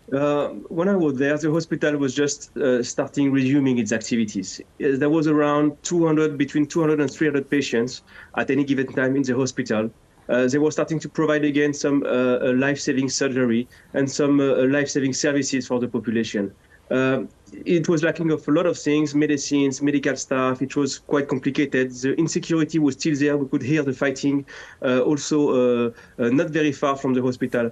When I was there, the hospital was just resuming its activities. There was around 200, between 200 and 300 patients at any given time in the hospital. They were starting to provide again some life-saving surgery and some life-saving services for the population. It was lacking of a lot of things, medicines, medical staff. It was quite complicated. The insecurity was still there. We could hear the fighting also not very far from the hospital.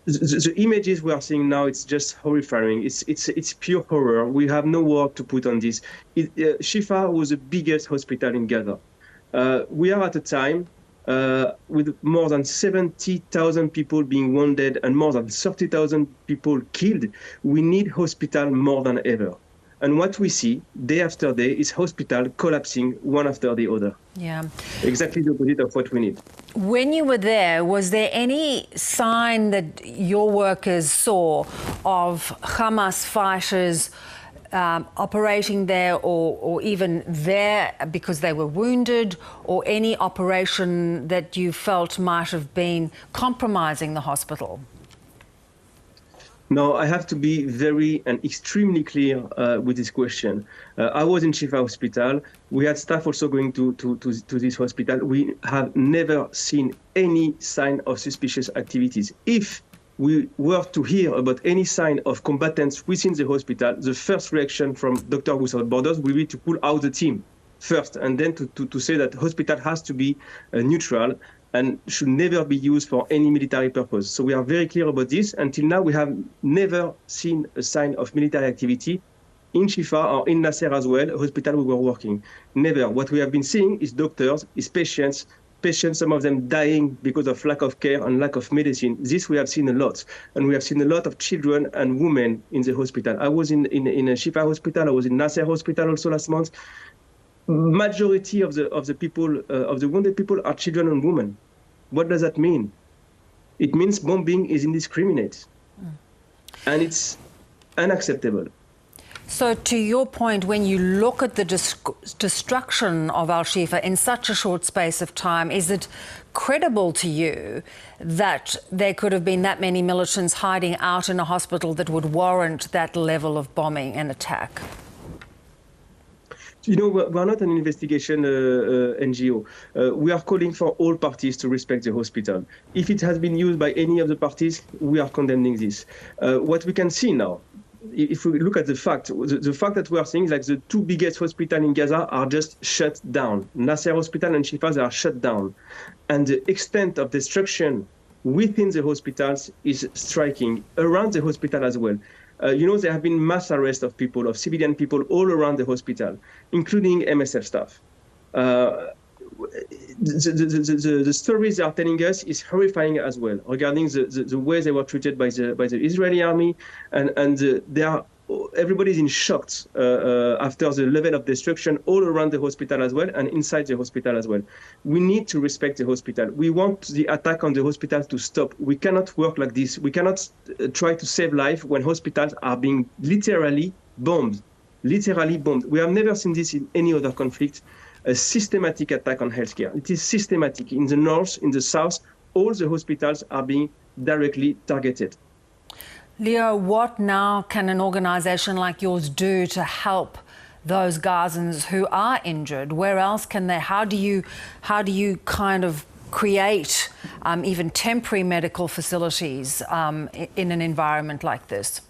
The images we are seeing now, it's just horrifying. It's pure horror. We have no word to put on this. Shifa was the biggest hospital in Gaza. We are at a time with more than 70,000 people being wounded and more than 30,000 people killed. We need hospital more than ever. And what we see day after day is hospital collapsing one after the other. Yeah. Exactly the opposite of what we need. When you were there, was there any sign that your workers saw of Hamas fighters operating there or even there because they were wounded, or any operation that you felt might have been compromising the hospital? No, I have to be very and extremely clear with this question. I was in Shifa Hospital. We had staff also going to this hospital. We have never seen any sign of suspicious activities. If we were to hear about any sign of combatants within the hospital, the first reaction from Doctors Without Borders will be to pull out the team first, and then to say that the hospital has to be neutral and should never be used for any military purpose. So we are very clear about this. Until now, we have never seen a sign of military activity in Shifa or in Nasser as well, a hospital we were working. Never. What we have been seeing is doctors, is patients, some of them dying because of lack of care and lack of medicine. This we have seen a lot. And we have seen a lot of children and women in the hospital. I was in a Shifa hospital. I was in Nasser hospital also last month. Majority of the people, of the wounded people, are children and women. What does that mean? It means bombing is indiscriminate, and it's unacceptable. So to your point, when you look at the destruction of Al-Shifa in such a short space of time, is it credible to you that there could have been that many militants hiding out in a hospital that would warrant that level of bombing and attack? You know, we're not an investigation NGO. We are calling for all parties to respect the hospital. If it has been used by any of the parties, we are condemning this. What we can see now, if we look at the fact that we are seeing, like, the two biggest hospitals in Gaza are just shut down. Nasser Hospital and Shifa, they are shut down. And the extent of destruction within the hospitals is striking, around the hospital as well. You know, there have been mass arrests of people, of civilian people all around the hospital, including MSF staff. The stories they are telling us is horrifying as well, regarding the way they were treated by the Israeli army, and everybody's in shock after the level of destruction all around the hospital as well, and inside the hospital as well. We need to respect the hospital. We want the attack on the hospital to stop. We cannot work like this. We cannot try to save life when hospitals are being literally bombed. Literally bombed. We have never seen this in any other conflict. A systematic attack on healthcare. It is systematic. In the north, in the south, all the hospitals are being directly targeted. Leo, what now can an organisation like yours do to help those Gazans who are injured? Where else can they? How do you kind of create even temporary medical facilities in an environment like this?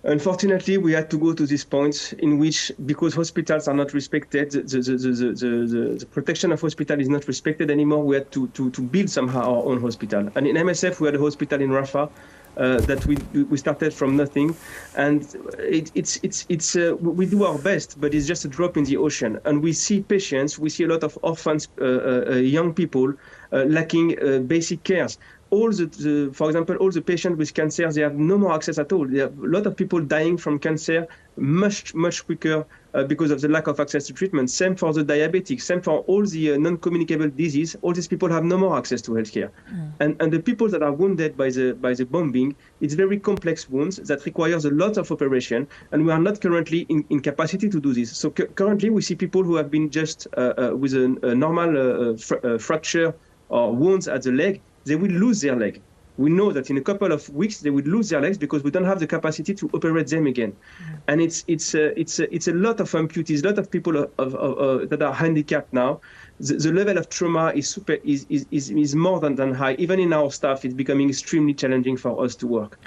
Unfortunately, we had to go to this point in which, because hospitals are not respected, the protection of hospital is not respected anymore. We had to build somehow our own hospital. And in MSF, we had a hospital in Rafah that we started from nothing, and we do our best, but it's just a drop in the ocean. And we see patients, we see a lot of orphans, young people lacking basic cares. For example, all the patients with cancer, they have no more access at all. There are a lot of people dying from cancer much quicker because of the lack of access to treatment. Same for the diabetics, same for all the non-communicable disease. All these people have no more access to healthcare. And the people that are wounded by the bombing, it's very complex wounds that requires a lot of operation, and we are not currently in capacity to do this. So currently we see people who have been just with a normal fracture or wounds at the leg, they will lose their leg. we know that in a couple of weeks they would lose their legs because we don't have the capacity to operate them again. And it's a lot of amputees, a lot of people that are handicapped now. The level of trauma is more than high. Even in our staff, it's becoming extremely challenging for us to work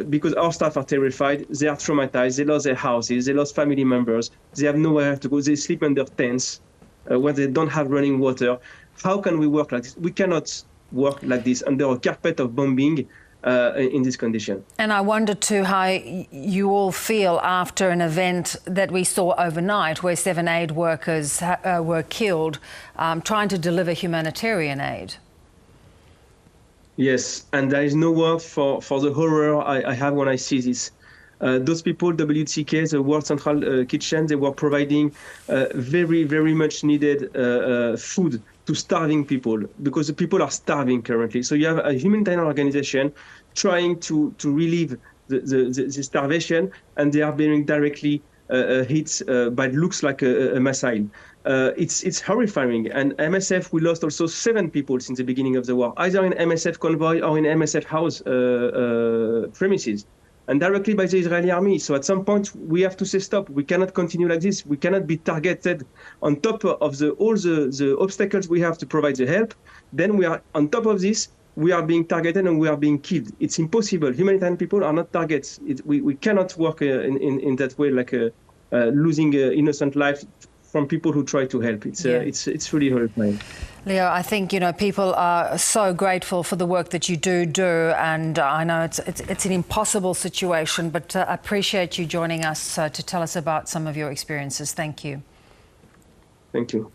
because our staff are terrified. They are traumatized. They lost their houses. They lost family members. They have nowhere to go. They sleep under tents where they don't have running water. How can we work like this? We cannot work like this under a carpet of bombing in this condition. And I wonder too how you all feel after an event that we saw overnight where 7 aid workers were killed trying to deliver humanitarian aid. Yes, and there is no word for the horror I have when I see this. Those people, WCK, the World Central Kitchen, they were providing very, very much needed food to starving people because the people are starving currently. So you have a humanitarian organization trying to relieve the starvation, and they are being directly hit by looks like a missile. It's horrifying. And MSF, we lost also 7 people since the beginning of the war, either in MSF convoy or in MSF house premises, and directly by the Israeli army. So at some point, we have to say stop. We cannot continue like this. We cannot be targeted on top of all the obstacles we have to provide the help. Then we are on top of this. We are being targeted and we are being killed. It's impossible. Humanitarian people are not targets. We cannot work in that way, like losing innocent life from people who try to help. It's really horrifying. Leo, I think, people are so grateful for the work that you do, and I know it's an impossible situation, but I appreciate you joining us to tell us about some of your experiences. Thank you. Thank you.